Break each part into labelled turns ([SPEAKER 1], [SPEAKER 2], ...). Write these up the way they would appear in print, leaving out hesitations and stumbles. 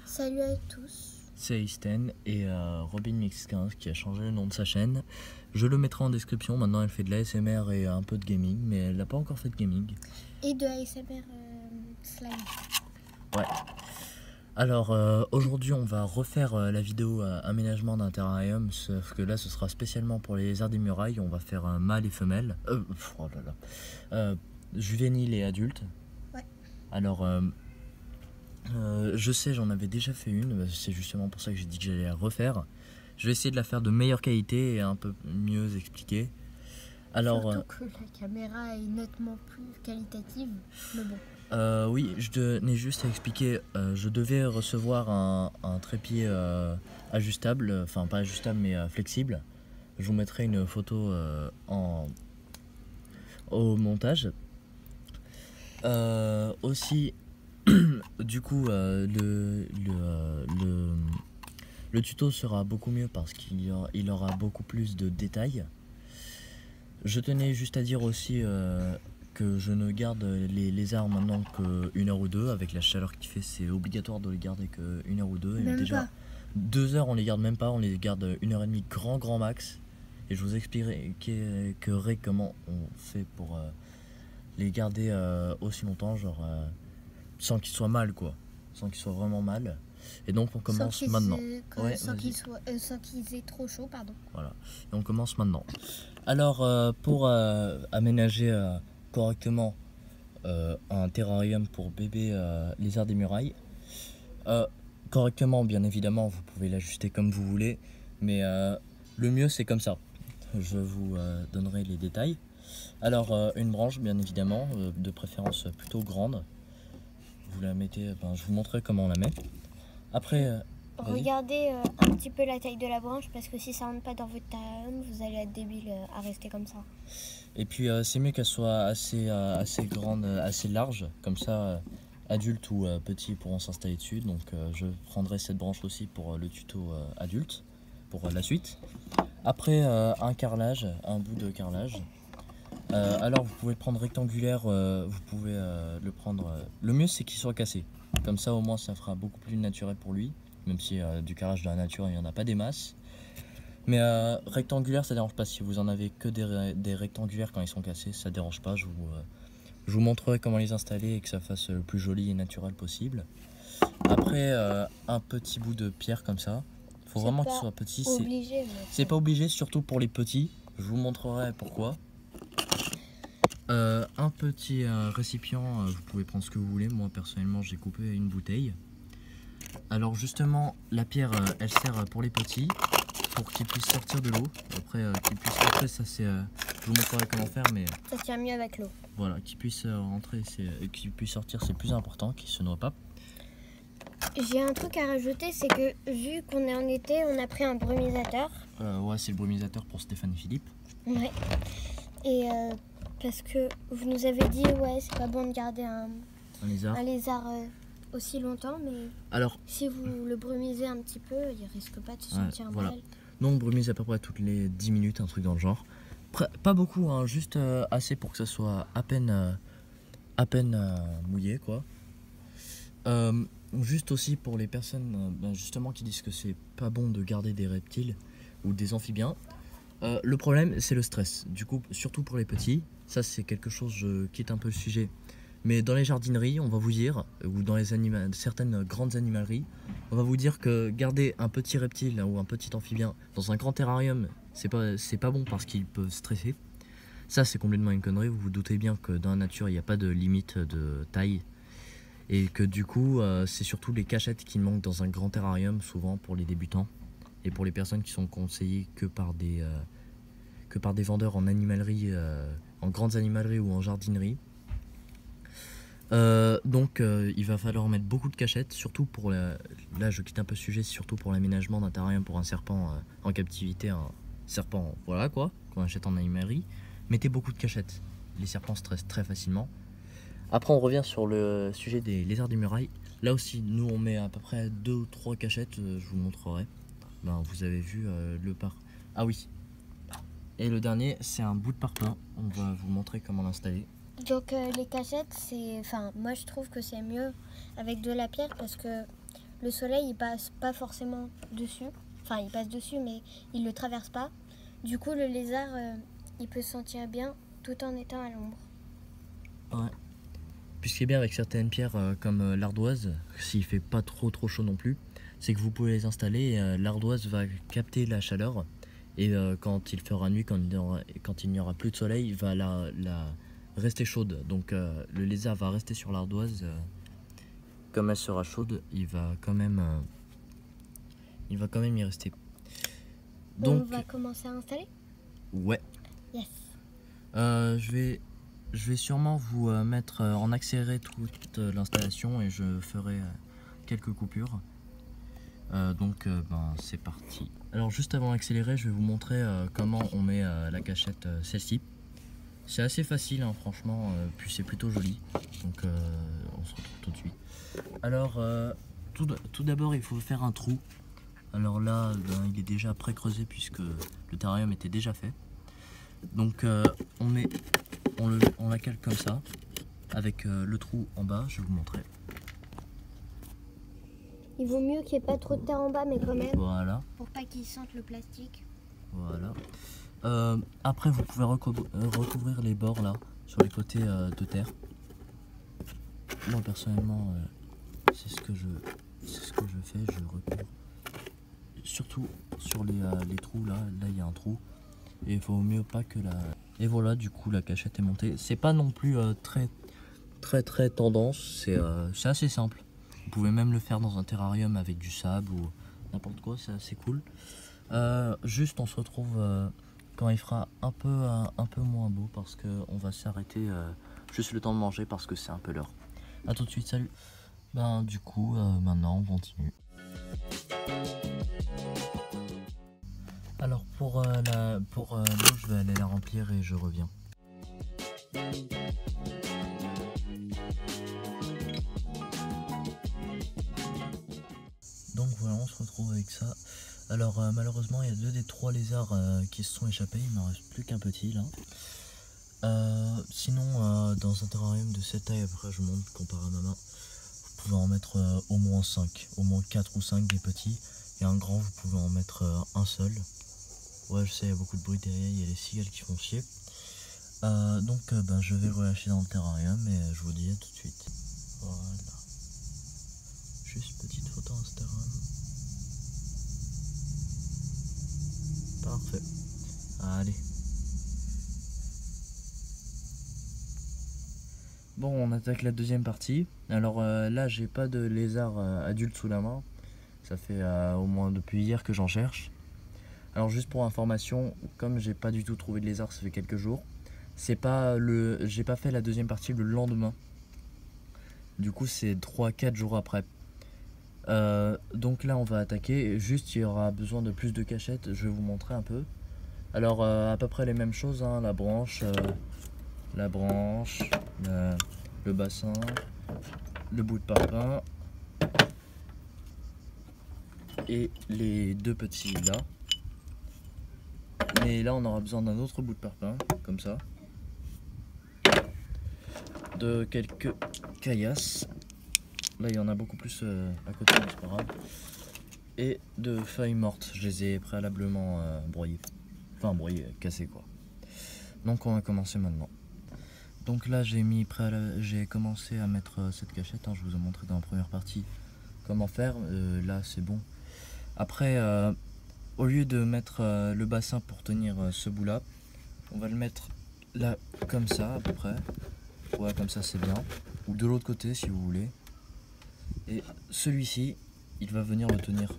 [SPEAKER 1] Salut à tous.
[SPEAKER 2] C'est Isten et Robin Mix15 qui a changé le nom de sa chaîne. Je le mettrai en description. Maintenant, elle fait de l'ASMR et un peu de gaming, mais elle n'a pas encore fait de gaming.
[SPEAKER 1] Et de ASMR slime.
[SPEAKER 2] Ouais. Alors, aujourd'hui, on va refaire la vidéo aménagement d'un terrarium, sauf que là, ce sera spécialement pour les lézards des murailles. On va faire mâle et femelle. Juvénile et adulte.
[SPEAKER 1] Ouais.
[SPEAKER 2] Alors, je sais, j'en avais déjà fait une, c'est justement pour ça que j'ai dit que j'allais la refaire. Je vais essayer de la faire de meilleure qualité et un peu mieux expliquer. Alors,
[SPEAKER 1] surtout que la caméra est nettement plus qualitative, mais bon.
[SPEAKER 2] oui, je tenais juste à expliquer, je devais recevoir un trépied ajustable, enfin pas ajustable mais flexible. Je vous mettrai une photo au montage. Aussi, du coup, le tuto sera beaucoup mieux parce qu'il aura beaucoup plus de détails. Je tenais juste à dire aussi que je ne garde les lézards maintenant qu'une heure ou deux. Avec la chaleur qu'il fait, c'est obligatoire de les garder qu'une heure ou deux.
[SPEAKER 1] Même
[SPEAKER 2] déjà,
[SPEAKER 1] pas.
[SPEAKER 2] 2 heures, on les garde même pas, on les garde 1h30 grand max. Et je vous expliquerai comment on fait pour les garder aussi longtemps, genre sans qu'ils soient mal, quoi. Sans qu'ils soient vraiment mal. Et donc on commence maintenant.
[SPEAKER 1] Sans qu'ils aient trop chaud, pardon.
[SPEAKER 2] Voilà, et on commence maintenant. Alors pour aménager correctement un terrarium pour bébé lézard des murailles, correctement bien évidemment vous pouvez l'ajuster comme vous voulez, mais le mieux c'est comme ça. Je vous donnerai les détails. Alors une branche bien évidemment, de préférence plutôt grande. Vous la mettez, je vous montrerai comment on la met. Après
[SPEAKER 1] regardez un petit peu la taille de la branche, parce que si ça rentre pas dans votre terrarium, vous allez être débile à rester comme ça.
[SPEAKER 2] Et puis c'est mieux qu'elle soit assez grande, assez large, comme ça adultes ou petits pourront s'installer dessus. Donc je prendrai cette branche aussi pour le tuto adulte, pour la suite. Après un carrelage, un bout de carrelage. Alors vous pouvez le prendre rectangulaire, vous pouvez le prendre... le mieux c'est qu'il soit cassé, comme ça au moins ça fera beaucoup plus naturel pour lui, même si du carrelage de la nature il n'y en a pas des masses. Mais rectangulaire ça dérange pas, si vous en avez que des rectangulaires quand ils sont cassés, ça dérange pas. Je vous montrerai comment les installer et que ça fasse le plus joli et naturel possible. Après un petit bout de pierre comme ça, faut vraiment qu'il soit petit. C'est pas obligé, surtout pour les petits, je vous montrerai pourquoi. Un petit récipient, vous pouvez prendre ce que vous voulez. Moi personnellement j'ai coupé une bouteille. Alors justement la pierre elle sert pour les petits, pour qu'ils puissent sortir de l'eau. Après qu'ils puissent rentrer, ça c'est... je vous montrerai comment faire, mais...
[SPEAKER 1] ça tient mieux avec l'eau.
[SPEAKER 2] Voilà, qu'ils puissent rentrer, qu'ils puissent sortir, c'est plus important, qu'ils se noient pas.
[SPEAKER 1] J'ai un truc à rajouter, c'est que vu qu'on est en été, on a pris un brumisateur.
[SPEAKER 2] Ouais, c'est le brumisateur pour Stéphane et Philippe.
[SPEAKER 1] Ouais. Et parce que vous nous avez dit, ouais, c'est pas bon de garder un lézard aussi longtemps, mais alors, si vous le brumisez un petit peu, il risque pas de se sentir mal.
[SPEAKER 2] Non, on brumise à peu près toutes les 10 minutes, un truc dans le genre. Pas beaucoup, hein, juste assez pour que ça soit à peine mouillé, quoi. Juste aussi pour les personnes justement qui disent que c'est pas bon de garder des reptiles ou des amphibiens. Le problème c'est le stress, du coup surtout pour les petits. Ça c'est quelque chose, je quitte un peu le sujet, mais dans les jardineries on va vous dire, ou dans certaines grandes animaleries, on va vous dire que garder un petit reptile ou un petit amphibien dans un grand terrarium, c'est pas bon parce qu'il peut stresser. Ça c'est complètement une connerie. Vous vous doutez bien que dans la nature il n'y a pas de limite de taille, et que du coup c'est surtout les cachettes qui manquent dans un grand terrarium, souvent pour les débutants et pour les personnes qui sont conseillées que par des vendeurs en animalerie, en grandes animaleries ou en jardinerie. Donc il va falloir mettre beaucoup de cachettes, surtout pour là je quitte un peu le sujet, surtout pour l'aménagement d'un terrarium pour un serpent en captivité, un serpent voilà quoi, qu'on achète en animalerie. Mettez beaucoup de cachettes, les serpents stressent très facilement. Après on revient sur le sujet des lézards des murailles. Là aussi nous on met à peu près 2 ou 3 cachettes, je vous montrerai. Vous avez vu le ah oui. Et le dernier c'est un bout de parpaing, on va vous montrer comment l'installer.
[SPEAKER 1] Donc les cachettes, moi je trouve que c'est mieux avec de la pierre, parce que le soleil il passe pas forcément dessus. Enfin, il passe dessus, mais il le traverse pas. Du coup, le lézard, il peut se sentir bien tout en étant à l'ombre.
[SPEAKER 2] Ouais. Puis ce qui est bien avec certaines pierres comme l'ardoise, s'il fait pas trop chaud non plus, c'est que vous pouvez les installer et l'ardoise va capter la chaleur. Et quand il fera nuit, quand il n'y aura plus de soleil, il va la rester chaude. Donc le lézard va rester sur l'ardoise. Comme elle sera chaude, il va quand même y rester.
[SPEAKER 1] Donc, on va commencer à installer?
[SPEAKER 2] Ouais.
[SPEAKER 1] Yes.
[SPEAKER 2] Je vais sûrement vous mettre en accéléré toute l'installation et je ferai quelques coupures. Donc c'est parti. Alors juste avant d'accélérer, je vais vous montrer comment on met la cachette celle-ci. C'est assez facile hein, franchement, puis c'est plutôt joli. Donc on se retrouve tout de suite. Alors tout d'abord il faut faire un trou. Alors là il est déjà pré-creusé puisque le terrarium était déjà fait. Donc on la cale comme ça avec le trou en bas, je vais vous montrer.
[SPEAKER 1] Il vaut mieux qu'il n'y ait pas trop de terre en bas, mais quand même.
[SPEAKER 2] Voilà.
[SPEAKER 1] Pour pas qu'ils sentent le plastique.
[SPEAKER 2] Voilà. Après, vous pouvez recouvrir les bords là, sur les côtés de terre. Moi personnellement, c'est ce que je fais, je recouvre. Surtout sur les trous là il y a un trou. Et il faut mieux pas que la... Et voilà, du coup la cachette est montée. C'est pas non plus très tendance, c'est assez simple. Vous pouvez même le faire dans un terrarium avec du sable ou n'importe quoi, c'est assez cool. Juste on se retrouve quand il fera un peu moins beau parce qu'on va s'arrêter juste le temps de manger parce que c'est un peu l'heure. A tout de suite, salut. Du coup maintenant on continue. Alors pour l'eau je vais aller la remplir et je reviens. Donc voilà, on se retrouve avec ça. Alors malheureusement il y a 2 des 3 lézards qui se sont échappés, il ne me reste plus qu'un petit là. Sinon dans un terrarium de cette taille, après je montre comparé à ma main, vous pouvez en mettre au moins 5, au moins 4 ou 5 des petits. Et un grand vous pouvez en mettre un seul. Ouais je sais il y a beaucoup de bruit derrière, il y a les cigales qui font chier. Donc je vais le relâcher dans le terrarium et je vous dis à tout de suite. Voilà. Juste petite photo Instagram. Parfait. Allez. Bon, on attaque la deuxième partie. Alors là, j'ai pas de lézard adulte sous la main. Ça fait au moins depuis hier que j'en cherche. Alors juste pour information, comme j'ai pas du tout trouvé de lézard, ça fait quelques jours. J'ai pas fait la deuxième partie le lendemain. Du coup, c'est 3-4 jours après. Donc là on va attaquer, juste il y aura besoin de plus de cachettes, je vais vous montrer un peu. Alors à peu près les mêmes choses, hein, la branche, le bassin, le bout de parpaing et les 2 petits là. Mais là on aura besoin d'un autre bout de parpaing, comme ça, de quelques caillasses. Là il y en a beaucoup plus à côté, mais c'est pas grave. Et de feuilles mortes, je les ai préalablement broyées. Enfin broyées, cassées quoi. Donc on va commencer maintenant. Donc là j'ai commencé à mettre cette cachette, hein, je vous ai montré dans la première partie comment faire. Là c'est bon. Après au lieu de mettre le bassin pour tenir ce bout là, on va le mettre là comme ça à peu près. Ouais comme ça c'est bien. Ou de l'autre côté si vous voulez. Et celui-ci, il va venir le tenir.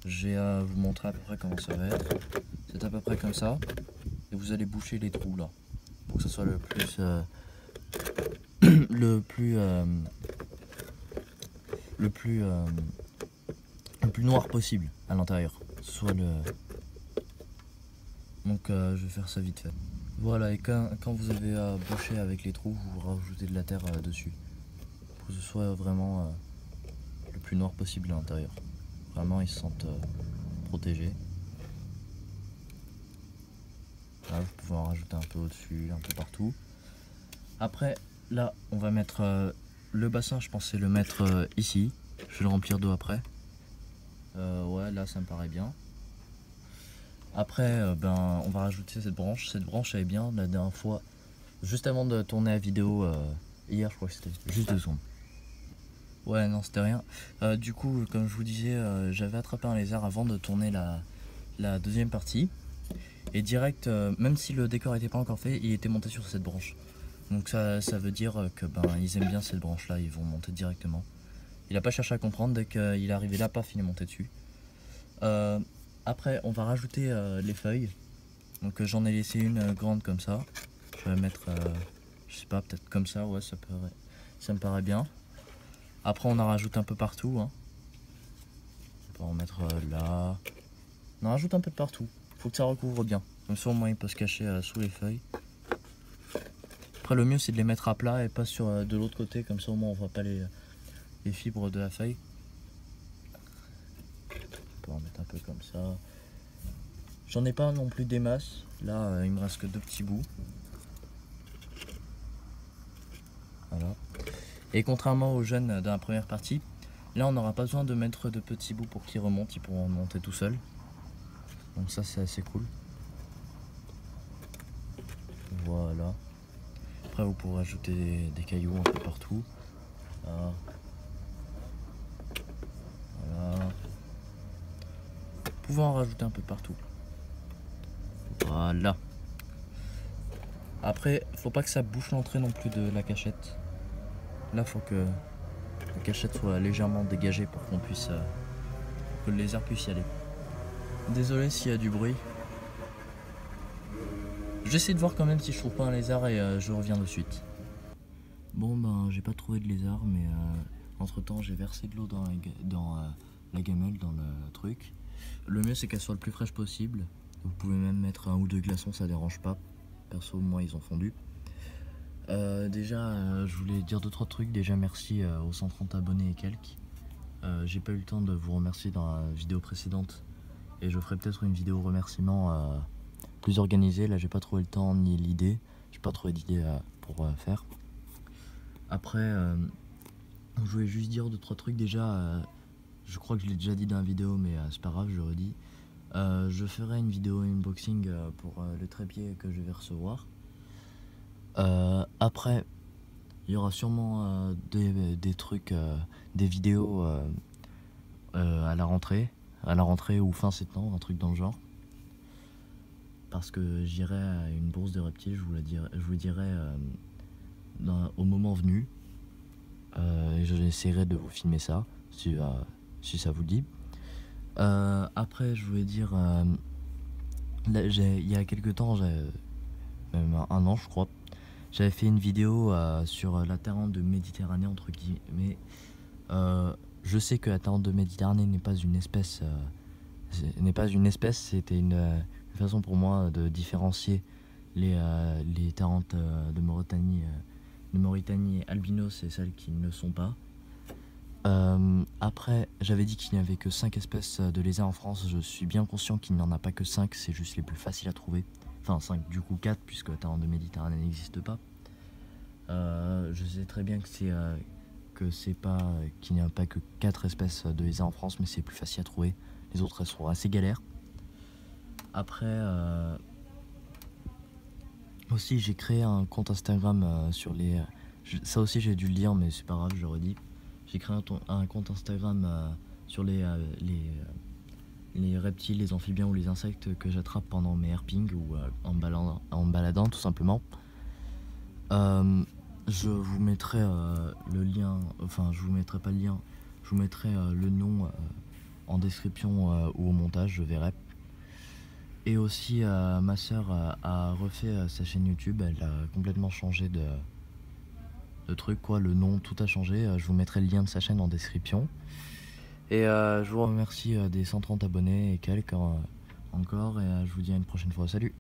[SPEAKER 2] Je vais vous montrer à peu près comment ça va être. C'est à peu près comme ça. Et vous allez boucher les trous là. Pour que ce soit le plus noir possible à l'intérieur. Donc je vais faire ça vite fait. Voilà, et quand vous avez bouché avec les trous, vous rajoutez de la terre dessus. Pour que ce soit vraiment le plus noir possible à l'intérieur. Vraiment ils se sentent protégés. Là, vous pouvez en rajouter un peu au-dessus, un peu partout. Après là on va mettre le bassin, je pensais le mettre ici. Je vais le remplir d'eau après. Ouais, là ça me paraît bien. Après, on va rajouter cette branche. Cette branche elle est bien. La dernière fois, juste avant de tourner la vidéo, hier je crois que c'était juste 2 secondes. Ouais, non, c'était rien. Du coup, comme je vous disais, j'avais attrapé un lézard avant de tourner la deuxième partie. Et direct, même si le décor n'était pas encore fait, il était monté sur cette branche. Donc ça veut dire que ils aiment bien cette branche là, ils vont monter directement. Il n'a pas cherché à comprendre, dès qu'il est arrivé là, paf, il est monté dessus. Après on va rajouter les feuilles. Donc j'en ai laissé une grande comme ça. Je vais mettre, je sais pas, peut-être comme ça, ouais, ça me paraît bien. Après on en rajoute un peu partout. Hein. On va en mettre là. On en rajoute un peu de partout. Faut que ça recouvre bien. Comme ça au moins il peut se cacher sous les feuilles. Après le mieux c'est de les mettre à plat et pas sur de l'autre côté. Comme ça au moins on voit pas les fibres de la feuille. On peut en mettre un peu comme ça. J'en ai pas non plus des masses. Là il me reste que 2 petits bouts. Voilà. Et contrairement aux jeunes de la première partie, là on n'aura pas besoin de mettre de petits bouts pour qu'ils remontent. Ils pourront monter tout seuls. Donc ça c'est assez cool. Voilà. Après vous pourrez ajouter des cailloux un peu partout. Là. Voilà. Vous pouvez en rajouter un peu partout. Voilà. Après, faut pas que ça bouche l'entrée non plus de la cachette. Là faut que la cachette soit légèrement dégagée pour qu'on puisse que le lézard puisse y aller. Désolé s'il y a du bruit. J'essaie de voir quand même si je trouve pas un lézard et je reviens de suite. Bon j'ai pas trouvé de lézard mais entre temps j'ai versé de l'eau dans la gamelle, dans le truc. Le mieux c'est qu'elle soit le plus fraîche possible. Vous pouvez même mettre 1 ou 2 glaçons, ça dérange pas. Perso moi ils ont fondu. Déjà je voulais dire 2-3 trucs. Déjà merci aux 130 abonnés et quelques. J'ai pas eu le temps de vous remercier dans la vidéo précédente. Et je ferai peut-être une vidéo remerciement plus organisée. Là j'ai pas trouvé le temps ni l'idée. J'ai pas trouvé d'idée pour faire. Après je voulais juste dire 2-3 trucs. Déjà je crois que je l'ai déjà dit dans la vidéo mais c'est pas grave, je le redis. Je ferai une vidéo unboxing pour le trépied que je vais recevoir. Après il y aura sûrement des trucs, des vidéos à la rentrée ou fin septembre, un truc dans le genre. Parce que j'irai à une bourse de reptiles, je vous dirai au moment venu. J'essaierai de vous filmer ça, si ça vous dit. Après je voulais dire, il y a quelques temps, même 1 an je crois, j'avais fait une vidéo sur la tarente de Méditerranée entre guillemets. Je sais que la tarente de Méditerranée n'est pas une espèce, c'était une façon pour moi de différencier les tarentes de Mauritanie albinos et celles qui ne le sont pas. Après j'avais dit qu'il n'y avait que 5 espèces de lézards en France. Je suis bien conscient qu'il n'y en a pas que 5, c'est juste les plus faciles à trouver. Enfin 5 du coup 4 puisque la tarente de Méditerranée n'existe pas. Je sais très bien que qu'il n'y a pas que 4 espèces de lézards en France, mais c'est plus facile à trouver. Les autres elles sont assez galères. Après aussi j'ai créé un compte Instagram sur les... ça aussi j'ai dû le dire mais c'est pas grave, je le redis. J'ai créé un compte Instagram sur les reptiles, les amphibiens ou les insectes que j'attrape pendant mes herpings ou en me baladant tout simplement. Je vous mettrai le lien, enfin je vous mettrai pas le lien, je vous mettrai le nom en description ou au montage, je verrai. Et aussi ma soeur a refait sa chaîne YouTube, elle a complètement changé de truc quoi, le nom, tout a changé. Je vous mettrai le lien de sa chaîne en description. Et je vous remercie des 130 abonnés et quelques encore, et je vous dis à une prochaine fois, salut.